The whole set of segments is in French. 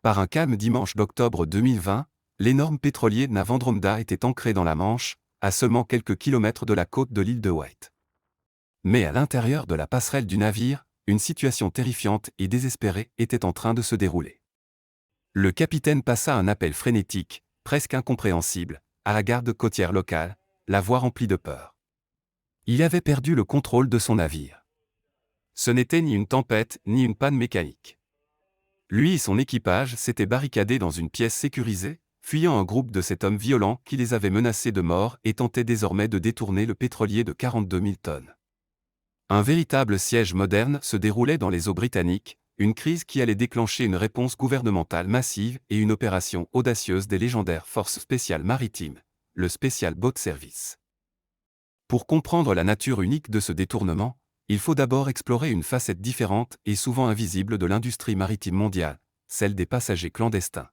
Par un calme dimanche d'octobre 2020, l'énorme pétrolier Nav Andromeda était ancré dans la Manche, à seulement quelques kilomètres de la côte de l'île de Wight. Mais à l'intérieur de la passerelle du navire, une situation terrifiante et désespérée était en train de se dérouler. Le capitaine passa un appel frénétique, presque incompréhensible, à la garde côtière locale, la voix remplie de peur. Il avait perdu le contrôle de son navire. Ce n'était ni une tempête, ni une panne mécanique. Lui et son équipage s'étaient barricadés dans une pièce sécurisée, fuyant un groupe de cet homme violent qui les avait menacés de mort et tentait désormais de détourner le pétrolier de 42 000 tonnes. Un véritable siège moderne se déroulait dans les eaux britanniques, une crise qui allait déclencher une réponse gouvernementale massive et une opération audacieuse des légendaires forces spéciales maritimes, le Special Boat Service. Pour comprendre la nature unique de ce détournement, il faut d'abord explorer une facette différente et souvent invisible de l'industrie maritime mondiale, celle des passagers clandestins.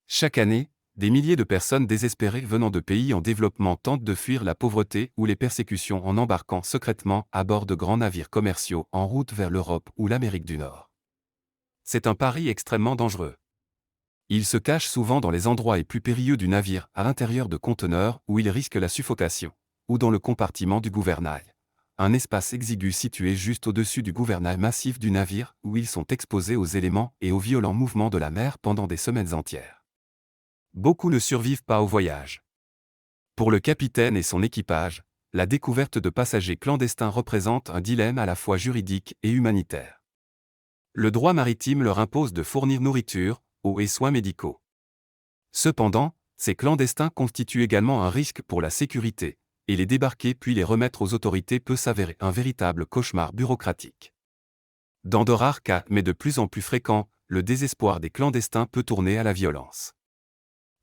Chaque année, des milliers de personnes désespérées venant de pays en développement tentent de fuir la pauvreté ou les persécutions en embarquant secrètement à bord de grands navires commerciaux en route vers l'Europe ou l'Amérique du Nord. C'est un pari extrêmement dangereux. Ils se cachent souvent dans les endroits les plus périlleux du navire, à l'intérieur de conteneurs où ils risquent la suffocation, ou dans le compartiment du gouvernail, un espace exigu situé juste au-dessus du gouvernail massif du navire où ils sont exposés aux éléments et aux violents mouvements de la mer pendant des semaines entières. Beaucoup ne survivent pas au voyage. Pour le capitaine et son équipage, la découverte de passagers clandestins représente un dilemme à la fois juridique et humanitaire. Le droit maritime leur impose de fournir nourriture, eau et soins médicaux. Cependant, ces clandestins constituent également un risque pour la sécurité, et les débarquer puis les remettre aux autorités peut s'avérer un véritable cauchemar bureaucratique. Dans de rares cas, mais de plus en plus fréquents, le désespoir des clandestins peut tourner à la violence.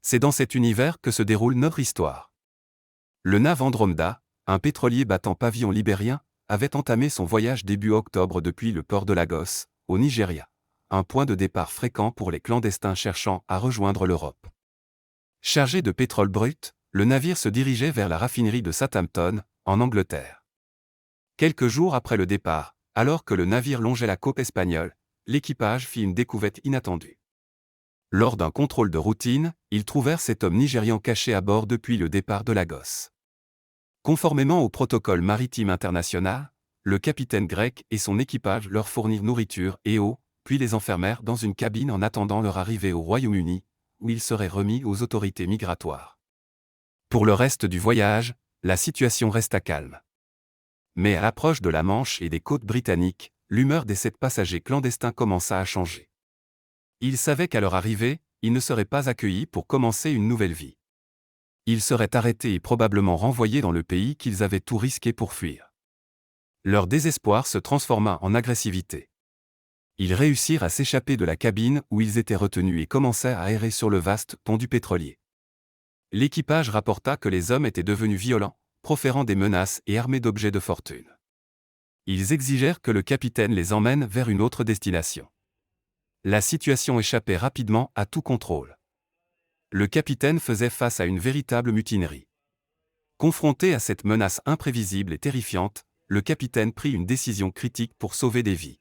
C'est dans cet univers que se déroule notre histoire. Le Nav Andromeda, un pétrolier battant pavillon libérien, avait entamé son voyage début octobre depuis le port de Lagos, au Nigeria, un point de départ fréquent pour les clandestins cherchant à rejoindre l'Europe. Chargé de pétrole brut, le navire se dirigeait vers la raffinerie de Southampton, en Angleterre. Quelques jours après le départ, alors que le navire longeait la côte espagnole, l'équipage fit une découverte inattendue. Lors d'un contrôle de routine, ils trouvèrent cet homme nigérian caché à bord depuis le départ de Lagos. Conformément au protocole maritime international, le capitaine grec et son équipage leur fournirent nourriture et eau, puis les enfermèrent dans une cabine en attendant leur arrivée au Royaume-Uni, où ils seraient remis aux autorités migratoires. Pour le reste du voyage, la situation resta calme. Mais à l'approche de la Manche et des côtes britanniques, l'humeur des 7 passagers clandestins commença à changer. Ils savaient qu'à leur arrivée, ils ne seraient pas accueillis pour commencer une nouvelle vie. Ils seraient arrêtés et probablement renvoyés dans le pays qu'ils avaient tout risqué pour fuir. Leur désespoir se transforma en agressivité. Ils réussirent à s'échapper de la cabine où ils étaient retenus et commencèrent à errer sur le vaste pont du pétrolier. L'équipage rapporta que les hommes étaient devenus violents, proférant des menaces et armés d'objets de fortune. Ils exigèrent que le capitaine les emmène vers une autre destination. La situation échappait rapidement à tout contrôle. Le capitaine faisait face à une véritable mutinerie. Confronté à cette menace imprévisible et terrifiante, le capitaine prit une décision critique pour sauver des vies.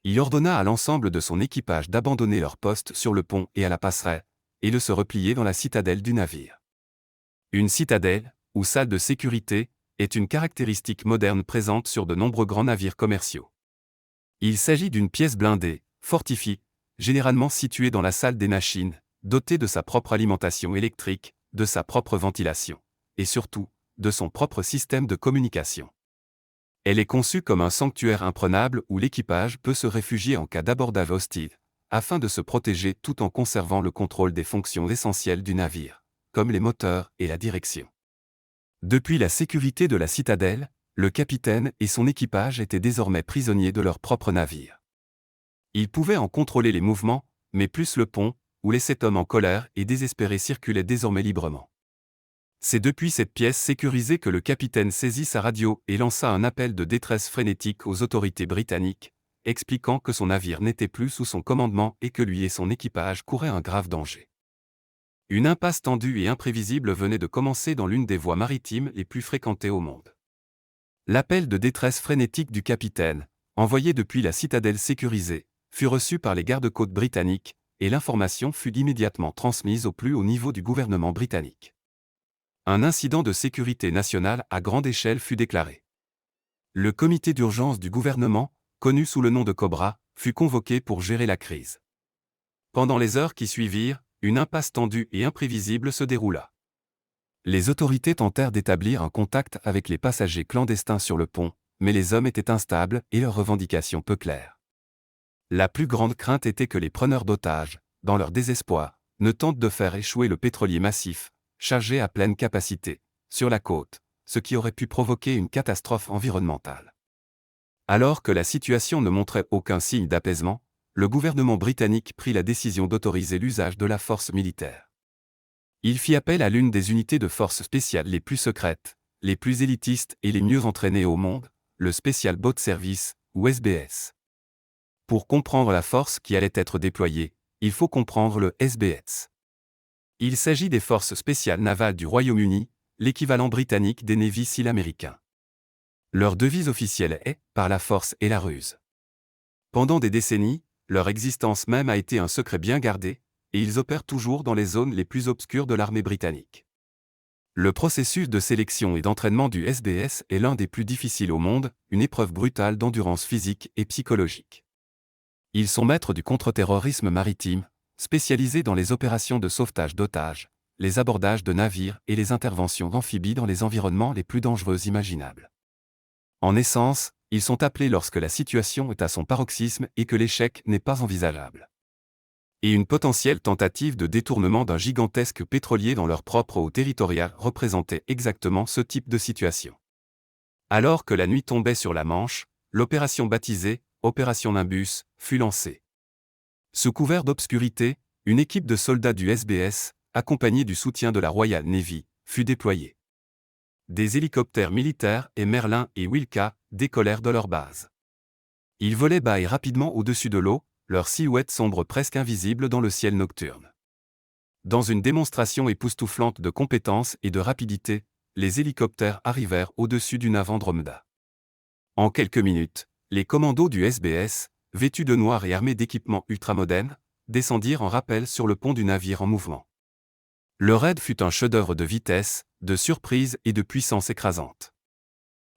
Il ordonna à l'ensemble de son équipage d'abandonner leur poste sur le pont et à la passerelle, et de se replier dans la citadelle du navire. Une citadelle, ou salle de sécurité, est une caractéristique moderne présente sur de nombreux grands navires commerciaux. Il s'agit d'une pièce blindée, fortifiée, généralement située dans la salle des machines, dotée de sa propre alimentation électrique, de sa propre ventilation, et surtout, de son propre système de communication. Elle est conçue comme un sanctuaire imprenable où l'équipage peut se réfugier en cas d'abordage hostile, afin de se protéger tout en conservant le contrôle des fonctions essentielles du navire, comme les moteurs et la direction. Depuis la sécurité de la citadelle, le capitaine et son équipage étaient désormais prisonniers de leur propre navire. Ils pouvaient en contrôler les mouvements, mais plus le pont, où les 7 hommes en colère et désespérés circulaient désormais librement. C'est depuis cette pièce sécurisée que le capitaine saisit sa radio et lança un appel de détresse frénétique aux autorités britanniques, expliquant que son navire n'était plus sous son commandement et que lui et son équipage couraient un grave danger. Une impasse tendue et imprévisible venait de commencer dans l'une des voies maritimes les plus fréquentées au monde. L'appel de détresse frénétique du capitaine, envoyé depuis la citadelle sécurisée, fut reçu par les gardes-côtes britanniques, et l'information fut immédiatement transmise au plus haut niveau du gouvernement britannique. Un incident de sécurité nationale à grande échelle fut déclaré. Le comité d'urgence du gouvernement, connu sous le nom de Cobra, fut convoqué pour gérer la crise. Pendant les heures qui suivirent, une impasse tendue et imprévisible se déroula. Les autorités tentèrent d'établir un contact avec les passagers clandestins sur le pont, mais les hommes étaient instables et leurs revendications peu claires. La plus grande crainte était que les preneurs d'otages, dans leur désespoir, ne tentent de faire échouer le pétrolier massif, chargé à pleine capacité, sur la côte, ce qui aurait pu provoquer une catastrophe environnementale. Alors que la situation ne montrait aucun signe d'apaisement, le gouvernement britannique prit la décision d'autoriser l'usage de la force militaire. Il fit appel à l'une des unités de forces spéciales les plus secrètes, les plus élitistes et les mieux entraînées au monde, le Special Boat Service, ou SBS. Pour comprendre la force qui allait être déployée, il faut comprendre le SBS. Il s'agit des forces spéciales navales du Royaume-Uni, l'équivalent britannique des Navy SEAL américains. Leur devise officielle est « par la force et la ruse ». Pendant des décennies, leur existence même a été un secret bien gardé, et ils opèrent toujours dans les zones les plus obscures de l'armée britannique. Le processus de sélection et d'entraînement du SBS est l'un des plus difficiles au monde, une épreuve brutale d'endurance physique et psychologique. Ils sont maîtres du contre-terrorisme maritime, spécialisés dans les opérations de sauvetage d'otages, les abordages de navires et les interventions amphibies dans les environnements les plus dangereux imaginables. En essence, ils sont appelés lorsque la situation est à son paroxysme et que l'échec n'est pas envisageable. Et une potentielle tentative de détournement d'un gigantesque pétrolier dans leur propre eau territoriale représentait exactement ce type de situation. Alors que la nuit tombait sur la Manche, l'opération baptisée « Opération Nimbus » fut lancée. Sous couvert d'obscurité, une équipe de soldats du SBS, accompagnée du soutien de la Royal Navy, fut déployée. Des hélicoptères militaires et Merlin et Wilka décollèrent de leur base. Ils volaient bas et rapidement au-dessus de l'eau, leur silhouette sombre presque invisible dans le ciel nocturne. Dans une démonstration époustouflante de compétence et de rapidité, les hélicoptères arrivèrent au-dessus du navire Andromeda. En quelques minutes, les commandos du SBS, vêtus de noir et armés d'équipements ultramodernes, descendirent en rappel sur le pont du navire en mouvement. Le raid fut un chef-d'œuvre de vitesse, de surprise et de puissance écrasante.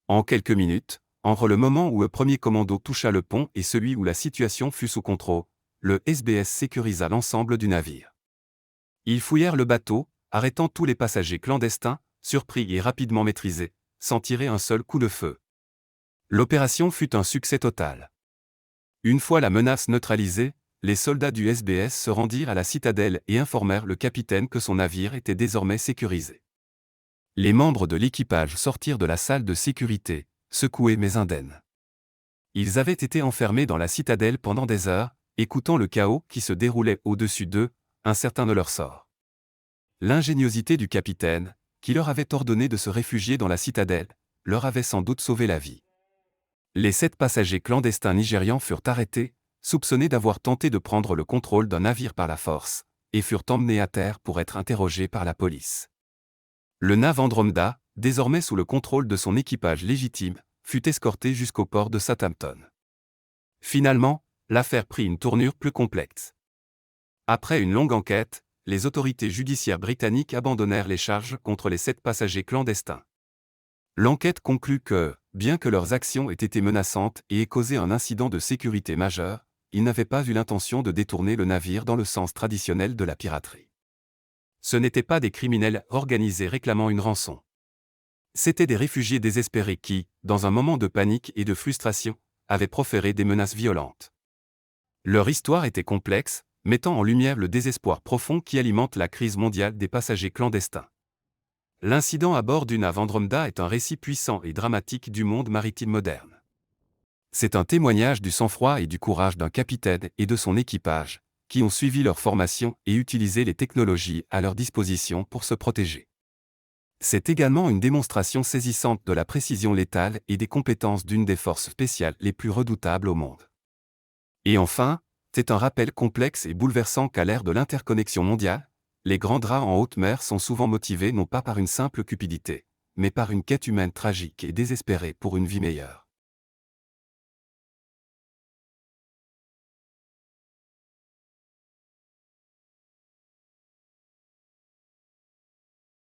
En quelques minutes, entre le moment où le premier commando toucha le pont et celui où la situation fut sous contrôle, le SBS sécurisa l'ensemble du navire. Ils fouillèrent le bateau, arrêtant tous les passagers clandestins, surpris et rapidement maîtrisés, sans tirer un seul coup de feu. L'opération fut un succès total. Une fois la menace neutralisée, les soldats du SBS se rendirent à la citadelle et informèrent le capitaine que son navire était désormais sécurisé. Les membres de l'équipage sortirent de la salle de sécurité, secoués mais indemnes. Ils avaient été enfermés dans la citadelle pendant des heures, écoutant le chaos qui se déroulait au-dessus d'eux, incertains de leur sort. L'ingéniosité du capitaine, qui leur avait ordonné de se réfugier dans la citadelle, leur avait sans doute sauvé la vie. Les 7 passagers clandestins nigérians furent arrêtés, soupçonnés d'avoir tenté de prendre le contrôle d'un navire par la force, et furent emmenés à terre pour être interrogés par la police. Le navire Andromeda, désormais sous le contrôle de son équipage légitime, fut escorté jusqu'au port de Southampton. Finalement, l'affaire prit une tournure plus complexe. Après une longue enquête, les autorités judiciaires britanniques abandonnèrent les charges contre les 7 passagers clandestins. L'enquête conclut que, bien que leurs actions aient été menaçantes et aient causé un incident de sécurité majeur, ils n'avaient pas eu l'intention de détourner le navire dans le sens traditionnel de la piraterie. Ce n'étaient pas des criminels organisés réclamant une rançon. C'étaient des réfugiés désespérés qui, dans un moment de panique et de frustration, avaient proféré des menaces violentes. Leur histoire était complexe, mettant en lumière le désespoir profond qui alimente la crise mondiale des passagers clandestins. L'incident à bord du navire Andromeda est un récit puissant et dramatique du monde maritime moderne. C'est un témoignage du sang-froid et du courage d'un capitaine et de son équipage, qui ont suivi leur formation et utilisé les technologies à leur disposition pour se protéger. C'est également une démonstration saisissante de la précision létale et des compétences d'une des forces spéciales les plus redoutables au monde. Et enfin, c'est un rappel complexe et bouleversant qu'à l'ère de l'interconnexion mondiale, les grands draps en haute mer sont souvent motivés non pas par une simple cupidité, mais par une quête humaine tragique et désespérée pour une vie meilleure.